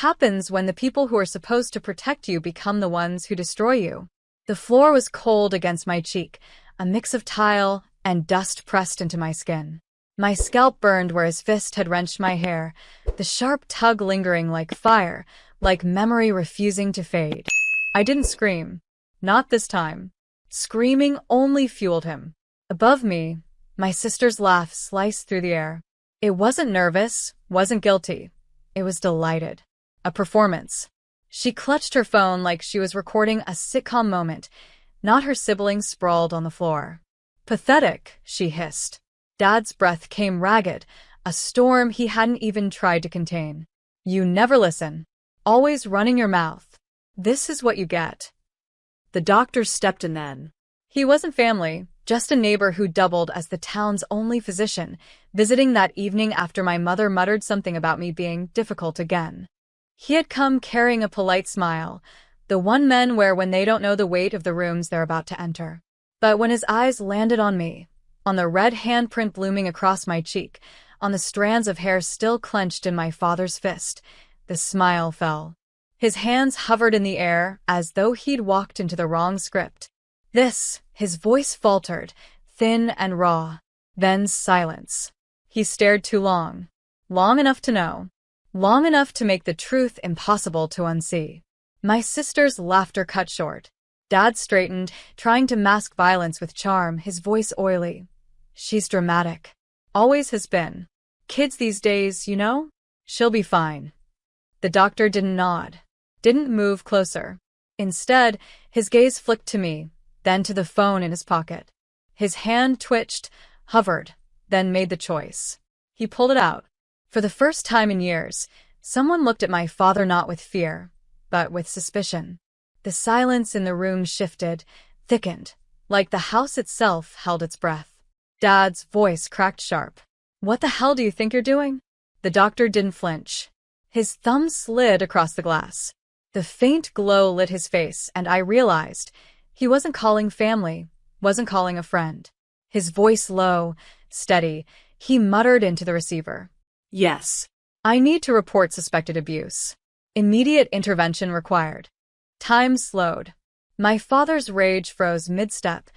Happens when the people who are supposed to protect you become the ones who destroy you. The floor was cold against my cheek, a mix of tile and dust pressed into my skin. My scalp burned where his fist had wrenched my hair, the sharp tug lingering like fire, like memory refusing to fade. I didn't scream. Not this time. Screaming only fueled him. Above me, my sister's laugh sliced through the air. It wasn't nervous, wasn't guilty. It was delighted. A performance. She clutched her phone like she was recording a sitcom moment, not her siblings sprawled on the floor. Pathetic, she hissed. Dad's breath came ragged, a storm he hadn't even tried to contain. You never listen. Always running your mouth. This is what you get. The doctor stepped in then. He wasn't family, just a neighbor who doubled as the town's only physician, visiting that evening after my mother muttered something about me being difficult again. He had come carrying a polite smile, the one men wear when they don't know the weight of the rooms they're about to enter. But when his eyes landed on me, on the red handprint blooming across my cheek, on the strands of hair still clenched in my father's fist, the smile fell. His hands hovered in the air as though he'd walked into the wrong script. His voice faltered, thin and raw. Then silence. He stared too long. Long enough to know. Long enough to make the truth impossible to unsee. My sister's laughter cut short. Dad straightened, trying to mask violence with charm, his voice oily. She's dramatic. Always has been. Kids these days, you know? She'll be fine. The doctor didn't nod. Didn't move closer. Instead, his gaze flicked to me, then to the phone in his pocket. His hand twitched, hovered, then made the choice. He pulled it out. For the first time in years, someone looked at my father not with fear, but with suspicion. The silence in the room shifted, thickened, like the house itself held its breath. Dad's voice cracked sharp. What the hell do you think you're doing? The doctor didn't flinch. His thumb slid across the glass. The faint glow lit his face, and I realized he wasn't calling family, wasn't calling a friend. His voice low, steady, he muttered into the receiver. Yes. I need to report suspected abuse. Immediate intervention required. Time slowed. My father's rage froze mid-step,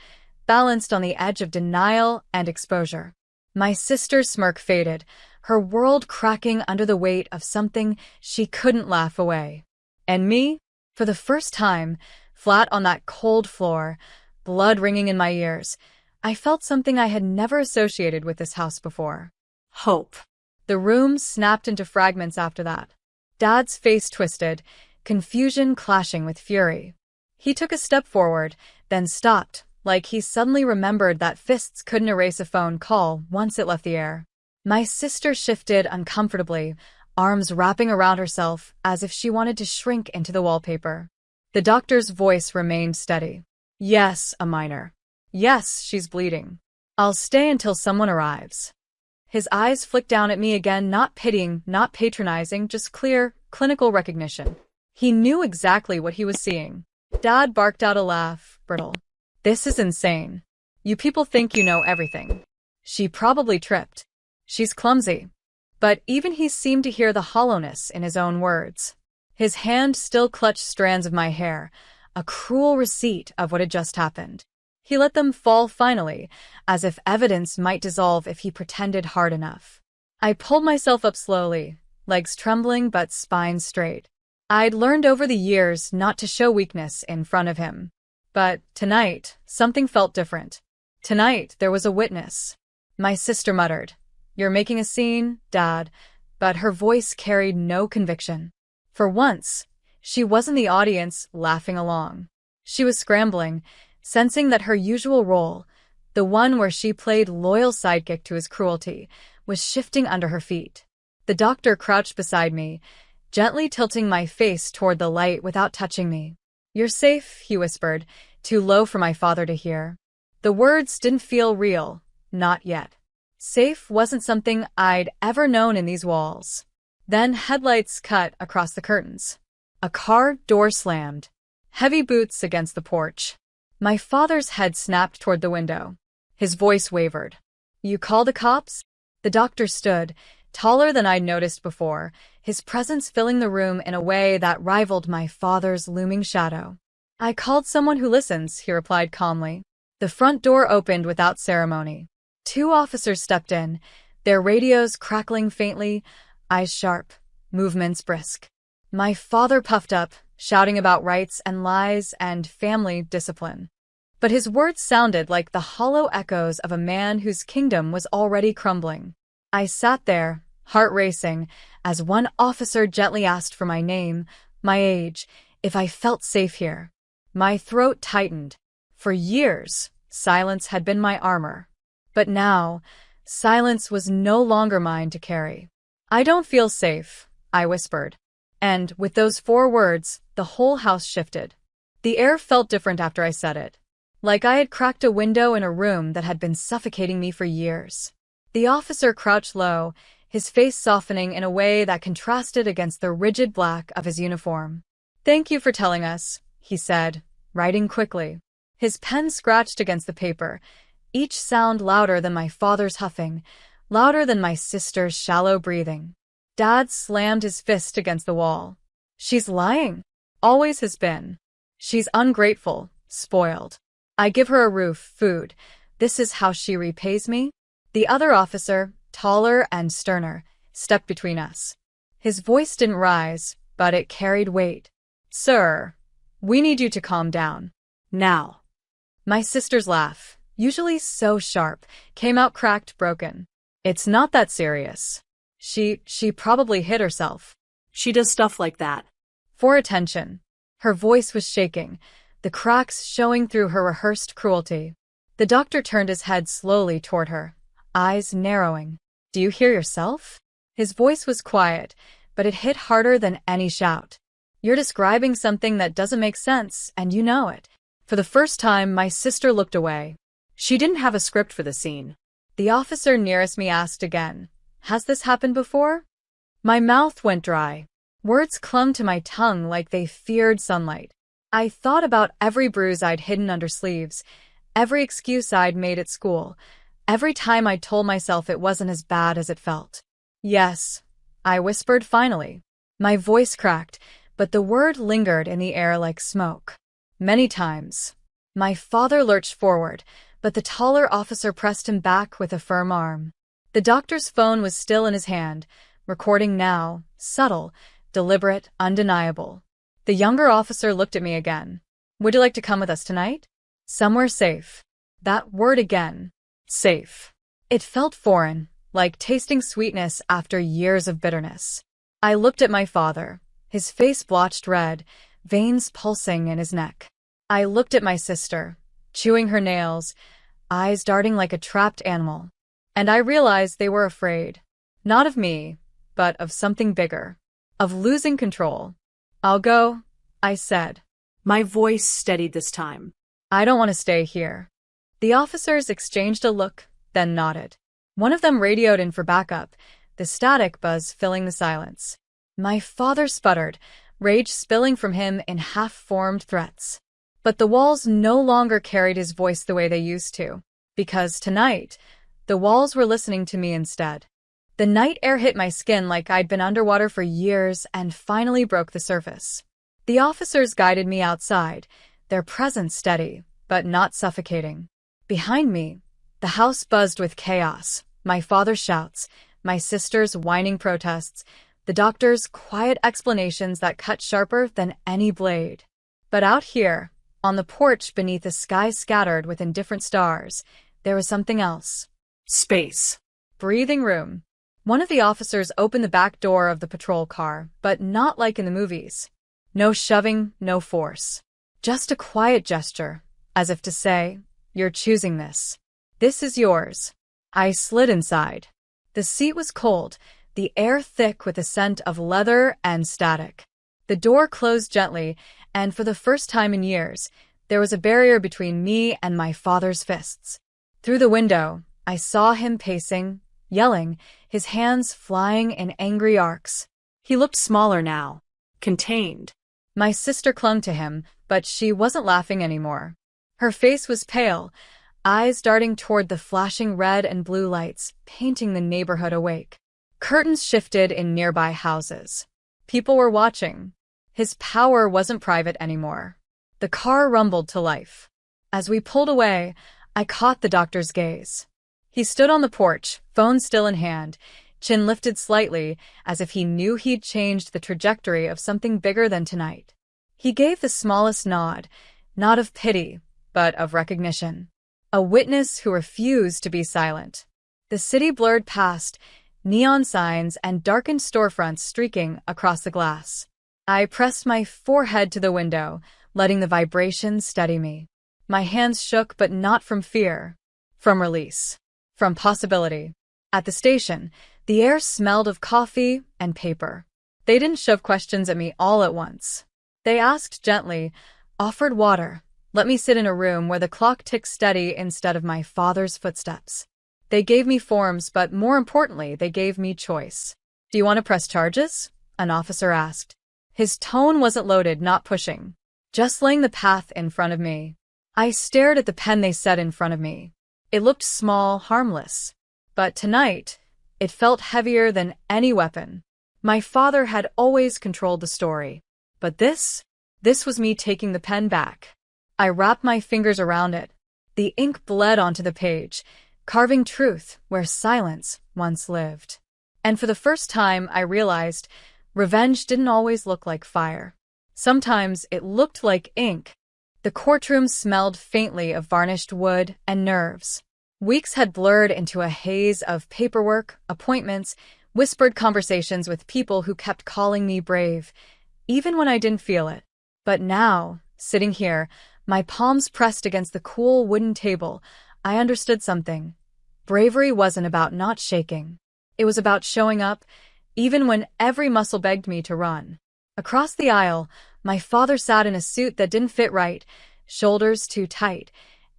balanced on the edge of denial and exposure. My sister's smirk faded, her world cracking under the weight of something she couldn't laugh away. And me, for the first time, flat on that cold floor, blood ringing in my ears, I felt something I had never associated with this house before. Hope. The room snapped into fragments after that. Dad's face twisted, confusion clashing with fury. He took a step forward, then stopped, like he suddenly remembered that fists couldn't erase a phone call once it left the air. My sister shifted uncomfortably, arms wrapping around herself as if she wanted to shrink into the wallpaper. The doctor's voice remained steady. Yes, a minor. Yes, she's bleeding. I'll stay until someone arrives. His eyes flicked down at me again, not pitying, not patronizing, just clear, clinical recognition. He knew exactly what he was seeing. Dad barked out a laugh, brittle. This is insane. You people think you know everything. She probably tripped. She's clumsy. But even he seemed to hear the hollowness in his own words. His hand still clutched strands of my hair, a cruel receipt of what had just happened. He let them fall finally, as if evidence might dissolve if he pretended hard enough. I pulled myself up slowly, legs trembling but spine straight. I'd learned over the years not to show weakness in front of him. But tonight, something felt different. Tonight, there was a witness. My sister muttered, "You're making a scene, Dad," but her voice carried no conviction. For once, she wasn't the audience laughing along. She was scrambling, sensing that her usual role, the one where she played loyal sidekick to his cruelty, was shifting under her feet. The doctor crouched beside me, gently tilting my face toward the light without touching me. "You're safe," he whispered, too low for my father to hear. The words didn't feel real, not yet. Safe wasn't something I'd ever known in these walls. Then headlights cut across the curtains. A car door slammed. Heavy boots against the porch. My father's head snapped toward the window. His voice wavered. "You call the cops?" The doctor stood, taller than I'd noticed before, his presence filling the room in a way that rivaled my father's looming shadow. "I called someone who listens," he replied calmly. The front door opened without ceremony. Two officers stepped in, their radios crackling faintly, eyes sharp, movements brisk. My father puffed up, shouting about rights and lies and family discipline. But his words sounded like the hollow echoes of a man whose kingdom was already crumbling. I sat there, heart racing, as one officer gently asked for my name, my age, if I felt safe here. My throat tightened. For years, silence had been my armor. But now, silence was no longer mine to carry. "I don't feel safe," I whispered. And with those 4 words, the whole house shifted. The air felt different after I said it. Like I had cracked a window in a room that had been suffocating me for years. The officer crouched low, his face softening in a way that contrasted against the rigid black of his uniform. "Thank you for telling us," he said, writing quickly. His pen scratched against the paper, each sound louder than my father's huffing, louder than my sister's shallow breathing. Dad slammed his fist against the wall. "She's lying. Always has been. She's ungrateful, spoiled. I give her a roof, food. This is how she repays me?" The other officer, taller and sterner, stepped between us. His voice didn't rise, but it carried weight. "Sir, we need you to calm down. Now." My sister's laugh, usually so sharp, came out cracked, broken. "It's not that serious. She probably hit herself. She does stuff like that. For attention." Her voice was shaking, the cracks showing through her rehearsed cruelty. The doctor turned his head slowly toward her, eyes narrowing. "Do you hear yourself?" His voice was quiet, but it hit harder than any shout. "You're describing something that doesn't make sense, and you know it." For the first time, my sister looked away. She didn't have a script for the scene. The officer nearest me asked again, "Has this happened before?" My mouth went dry. Words clung to my tongue like they feared sunlight. I thought about every bruise I'd hidden under sleeves, every excuse I'd made at school, every time I told myself it wasn't as bad as it felt. "Yes," I whispered finally. My voice cracked, but the word lingered in the air like smoke. "Many times." My father lurched forward, but the taller officer pressed him back with a firm arm. The doctor's phone was still in his hand, recording now, subtle, deliberate, undeniable. The younger officer looked at me again. "Would you like to come with us tonight? Somewhere safe." That word again. Safe. It felt foreign, like tasting sweetness after years of bitterness. I looked at my father, his face blotched red, veins pulsing in his neck. I looked at my sister, chewing her nails, eyes darting like a trapped animal. And I realized they were afraid. Not of me, but of something bigger. Of losing control. "I'll go," I said. My voice steadied this time. "I don't want to stay here." The officers exchanged a look, then nodded. One of them radioed in for backup, the static buzz filling the silence. My father sputtered, rage spilling from him in half-formed threats. But the walls no longer carried his voice the way they used to, because tonight, the walls were listening to me instead. The night air hit my skin like I'd been underwater for years and finally broke the surface. The officers guided me outside, their presence steady, but not suffocating. Behind me, the house buzzed with chaos, my father's shouts, my sister's whining protests, the doctor's quiet explanations that cut sharper than any blade. But out here, on the porch beneath a sky scattered with indifferent stars, there was something else. Space. Breathing room. One of the officers opened the back door of the patrol car, but not like in the movies. No shoving, no force. Just a quiet gesture, as if to say, "You're choosing this. This is yours." I slid inside. The seat was cold, the air thick with the scent of leather and static. The door closed gently, and for the first time in years, there was a barrier between me and my father's fists. Through the window, I saw him pacing, yelling, his hands flying in angry arcs. He looked smaller now, contained. My sister clung to him, but she wasn't laughing anymore. Her face was pale, eyes darting toward the flashing red and blue lights, painting the neighborhood awake. Curtains shifted in nearby houses. People were watching. His power wasn't private anymore. The car rumbled to life. As we pulled away, I caught the doctor's gaze. He stood on the porch, phone still in hand, chin lifted slightly, as if he knew he'd changed the trajectory of something bigger than tonight. He gave the smallest nod, not of pity, but of recognition. A witness who refused to be silent. The city blurred past, neon signs and darkened storefronts streaking across the glass. I pressed my forehead to the window, letting the vibrations steady me. My hands shook, but not from fear. From release. From possibility. At the station, the air smelled of coffee and paper. They didn't shove questions at me all at once. They asked gently, offered water, let me sit in a room where the clock ticked steady instead of my father's footsteps. They gave me forms, but more importantly, they gave me choice. Do you want to press charges? An officer asked. His tone wasn't loaded, not pushing. Just laying the path in front of me. I stared at the pen they set in front of me. It looked small, harmless. But tonight, it felt heavier than any weapon. My father had always controlled the story. But this was me taking the pen back. I wrapped my fingers around it. The ink bled onto the page, carving truth where silence once lived. And for the first time, I realized revenge didn't always look like fire. Sometimes it looked like ink. The courtroom smelled faintly of varnished wood and nerves. Weeks had blurred into a haze of paperwork, appointments, whispered conversations with people who kept calling me brave, even when I didn't feel it. But now, sitting here, my palms pressed against the cool wooden table, I understood something. Bravery wasn't about not shaking. It was about showing up, even when every muscle begged me to run. Across the aisle, my father sat in a suit that didn't fit right, shoulders too tight,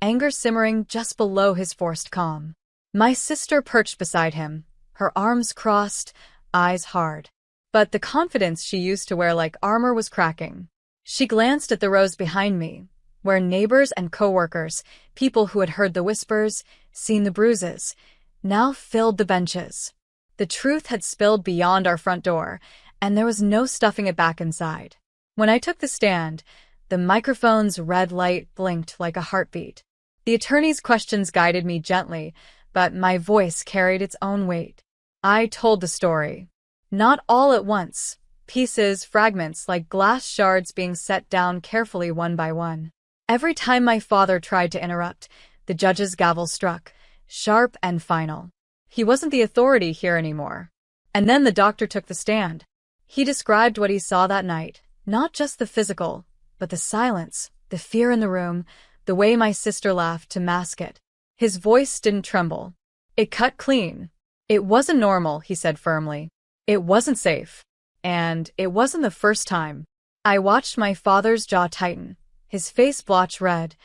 anger simmering just below his forced calm. My sister perched beside him, her arms crossed, eyes hard. But the confidence she used to wear like armor was cracking. She glanced at the rows behind me, where neighbors and coworkers, people who had heard the whispers, seen the bruises, now filled the benches. The truth had spilled beyond our front door, and there was no stuffing it back inside. When I took the stand, the microphone's red light blinked like a heartbeat. The attorney's questions guided me gently, but my voice carried its own weight. I told the story. Not all at once, pieces, fragments like glass shards being set down carefully one by one. Every time my father tried to interrupt, the judge's gavel struck, sharp and final. He wasn't the authority here anymore. And then the doctor took the stand. He described what he saw that night, not just the physical, but the silence, the fear in the room, the way my sister laughed to mask it. His voice didn't tremble. It cut clean. It wasn't normal, he said firmly. It wasn't safe. And it wasn't the first time. I watched my father's jaw tighten, his face blotch red,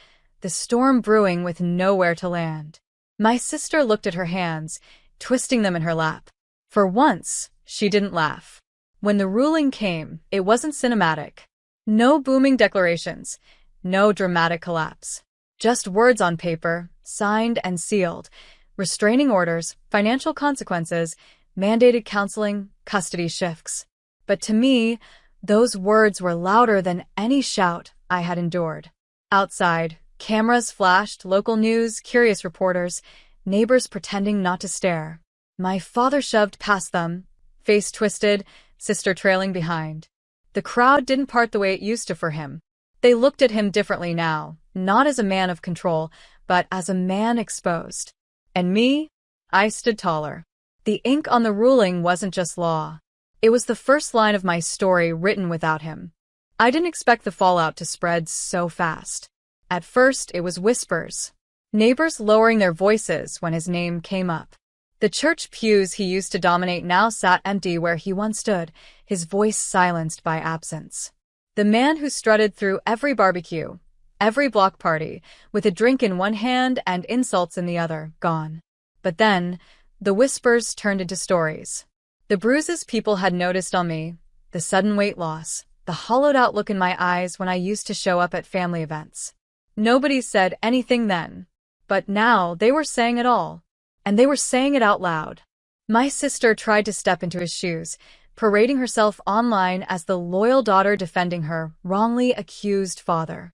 the storm brewing with nowhere to land. My sister looked at her hands, twisting them in her lap. For once, she didn't laugh. When the ruling came, it wasn't cinematic. No booming declarations, no dramatic collapse. Just words on paper, signed and sealed, restraining orders, financial consequences, mandated counseling, custody shifts. But to me, those words were louder than any shout I had endured. Outside, cameras flashed, local news, curious reporters, neighbors pretending not to stare. My father shoved past them, face twisted, sister trailing behind. The crowd didn't part the way it used to for him. They looked at him differently now, not as a man of control, but as a man exposed. And me? I stood taller. The ink on the ruling wasn't just law. It was the first line of my story written without him. I didn't expect the fallout to spread so fast. At first, it was whispers. Neighbors lowering their voices when his name came up. The church pews he used to dominate now sat empty where he once stood, his voice silenced by absence. The man who strutted through every barbecue, every block party, with a drink in one hand and insults in the other, gone. But then, the whispers turned into stories. The bruises people had noticed on me, the sudden weight loss, the hollowed-out look in my eyes when I used to show up at family events. Nobody said anything then. But now they were saying it all. And they were saying it out loud. My sister tried to step into his shoes, parading herself online as the loyal daughter defending her wrongly accused father.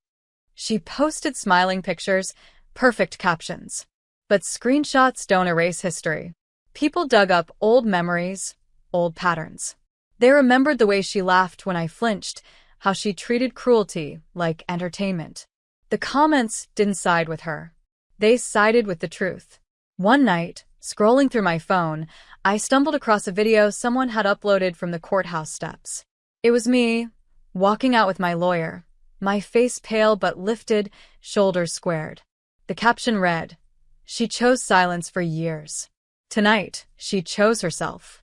She posted smiling pictures, perfect captions. But screenshots don't erase history. People dug up old memories, old patterns. They remembered the way she laughed when I flinched, how she treated cruelty like entertainment. The comments didn't side with her. They sided with the truth. One night, scrolling through my phone, I stumbled across a video someone had uploaded from the courthouse steps. It was me, walking out with my lawyer, my face pale but lifted, shoulders squared. The caption read, "She chose silence for years. Tonight, she chose herself."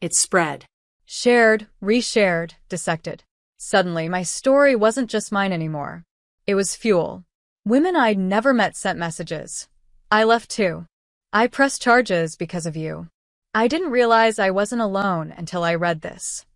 It spread. Shared, reshared, dissected. Suddenly, my story wasn't just mine anymore. It was fuel. Women I'd never met sent messages. "I left too. I pressed charges because of you." I didn't realize I wasn't alone until I read this.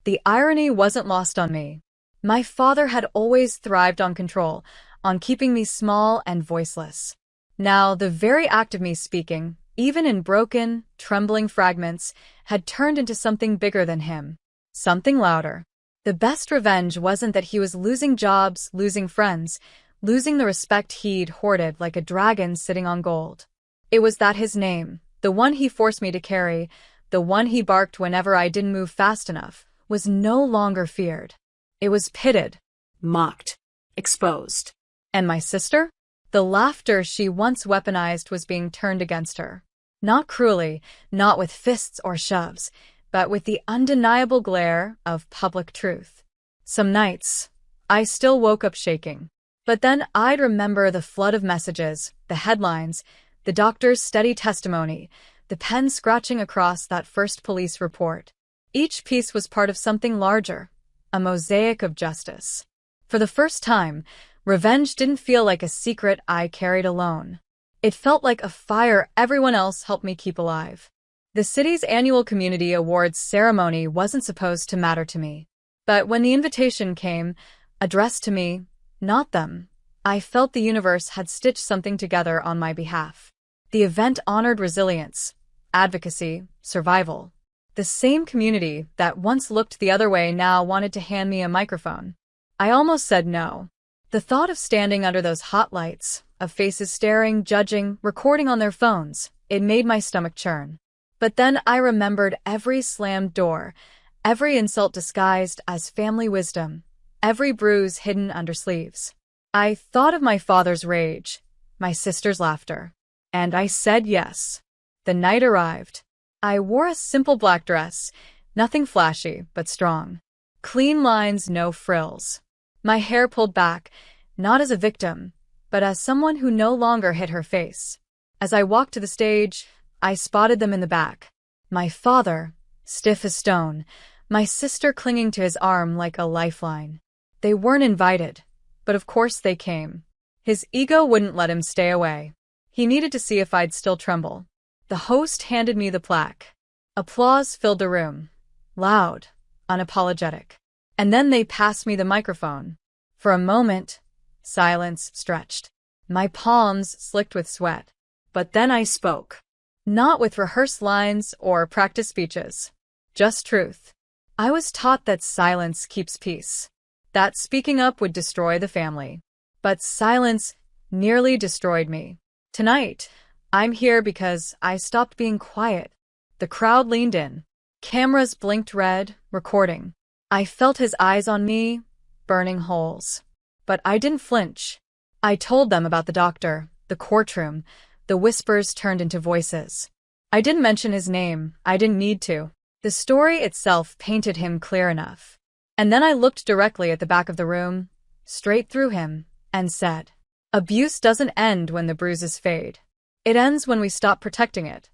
The irony wasn't lost on me. My father had always thrived on control, on keeping me small and voiceless. Now, the very act of me speaking, even in broken, trembling fragments, had turned into something bigger than him. Something louder. The best revenge wasn't that he was losing jobs, losing friends, losing the respect he'd hoarded like a dragon sitting on gold. It was that his name, the one he forced me to carry, the one he barked whenever I didn't move fast enough, was no longer feared. It was pitted, Mocked. Exposed. And my sister? The laughter she once weaponized was being turned against her. Not cruelly, not with fists or shoves, but with the undeniable glare of public truth. Some nights, I still woke up shaking. But then I'd remember the flood of messages, the headlines, the doctor's steady testimony, the pen scratching across that first police report. Each piece was part of something larger, a mosaic of justice. For the first time, revenge didn't feel like a secret I carried alone. It felt like a fire everyone else helped me keep alive. The city's annual community awards ceremony wasn't supposed to matter to me. But when the invitation came, addressed to me, not them, I felt the universe had stitched something together on my behalf. The event honored resilience, advocacy, survival. The same community that once looked the other way now wanted to hand me a microphone. I almost said no. The thought of standing under those hot lights, of faces staring, judging, recording on their phones, it made my stomach churn. But then I remembered every slammed door, every insult disguised as family wisdom, every bruise hidden under sleeves. I thought of my father's rage, my sister's laughter, and I said yes. The night arrived. I wore a simple black dress, nothing flashy but strong. Clean lines, no frills. My hair pulled back, not as a victim, but as someone who no longer hid her face. As I walked to the stage, I spotted them in the back. My father, stiff as stone, my sister clinging to his arm like a lifeline. They weren't invited, but of course they came. His ego wouldn't let him stay away. He needed to see if I'd still tremble. The host handed me the plaque. Applause filled the room. Loud, unapologetic. And then they passed me the microphone. For a moment, silence stretched. My palms slicked with sweat. But then I spoke. Not with rehearsed lines or practice speeches. Just truth. I was taught that silence keeps peace. That speaking up would destroy the family. But silence nearly destroyed me. Tonight, I'm here because I stopped being quiet. The crowd leaned in. Cameras blinked red, recording. I felt his eyes on me, burning holes. But I didn't flinch. I told them about the doctor, the courtroom. The whispers turned into voices. I didn't mention his name. I didn't need to. The story itself painted him clear enough. And then I looked directly at the back of the room, straight through him, and said, "Abuse doesn't end when the bruises fade. It ends when we stop protecting it."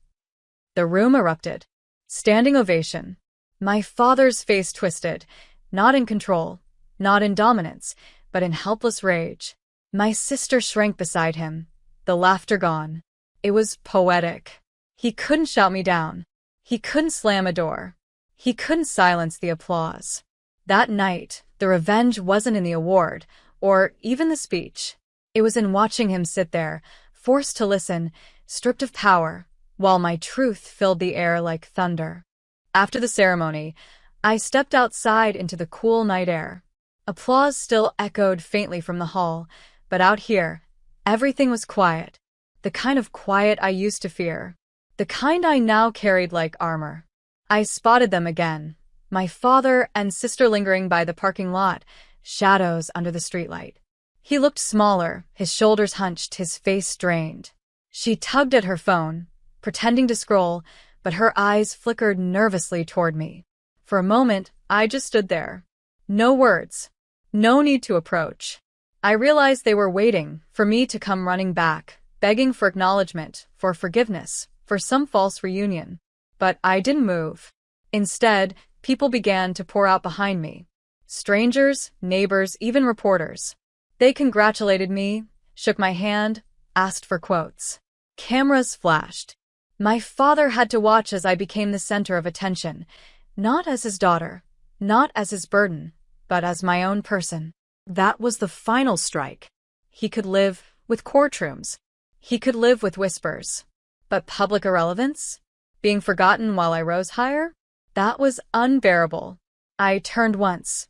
The room erupted. Standing ovation. My father's face twisted, not in control, not in dominance, but in helpless rage. My sister shrank beside him, the laughter gone. It was poetic. He couldn't shout me down. He couldn't slam a door. He couldn't silence the applause. That night, the revenge wasn't in the award, or even the speech. It was in watching him sit there, forced to listen, stripped of power, while my truth filled the air like thunder. After the ceremony, I stepped outside into the cool night air. Applause still echoed faintly from the hall, but out here, everything was quiet. The kind of quiet I used to fear. The kind I now carried like armor. I spotted them again, my father and sister lingering by the parking lot, shadows under the streetlight. He looked smaller, his shoulders hunched, his face strained. She tugged at her phone, pretending to scroll, but her eyes flickered nervously toward me. For a moment, I just stood there. No words. No need to approach. I realized they were waiting for me to come running back, begging for acknowledgement, for forgiveness, for some false reunion. But I didn't move. Instead, people began to pour out behind me. Strangers, neighbors, even reporters. They congratulated me, shook my hand, asked for quotes. Cameras flashed. My father had to watch as I became the center of attention, not as his daughter, not as his burden, but as my own person. That was the final strike. He could live with courtrooms. He could live with whispers. But public irrelevance? Being forgotten while I rose higher? That was unbearable. I turned once,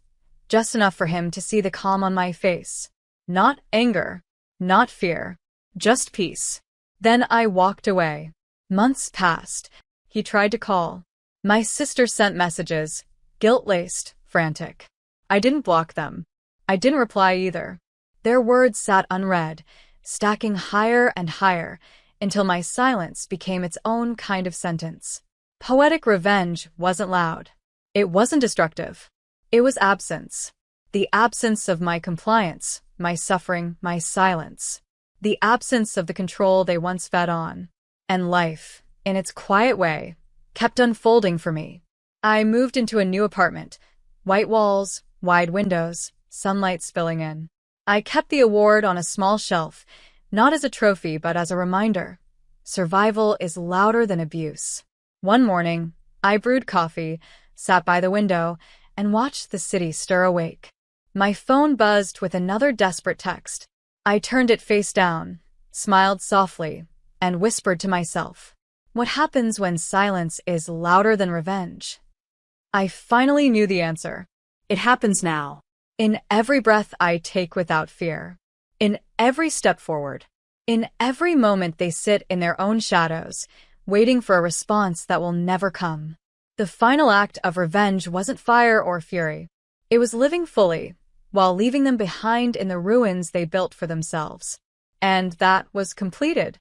just enough for him to see the calm on my face. Not anger, not fear, just peace. Then I walked away. Months passed. He tried to call. My sister sent messages, guilt-laced, frantic. I didn't block them. I didn't reply either. Their words sat unread, stacking higher and higher, until my silence became its own kind of sentence. Poetic revenge wasn't loud. It wasn't destructive. It was absence. The absence of my compliance, my suffering, my silence. The absence of the control they once fed on. And life, in its quiet way, kept unfolding for me. I moved into a new apartment. White walls, wide windows, sunlight spilling in. I kept the award on a small shelf, not as a trophy but as a reminder. Survival is louder than abuse. One morning, I brewed coffee, sat by the window, and watched the city stir awake. My phone buzzed with another desperate text. I turned it face down, smiled softly, and whispered to myself, what happens when silence is louder than revenge? I finally knew the answer. It happens now. In every breath I take without fear. In every step forward. In every moment they sit in their own shadows, waiting for a response that will never come. The final act of revenge wasn't fire or fury. It was living fully, while leaving them behind in the ruins they built for themselves. And that was completed.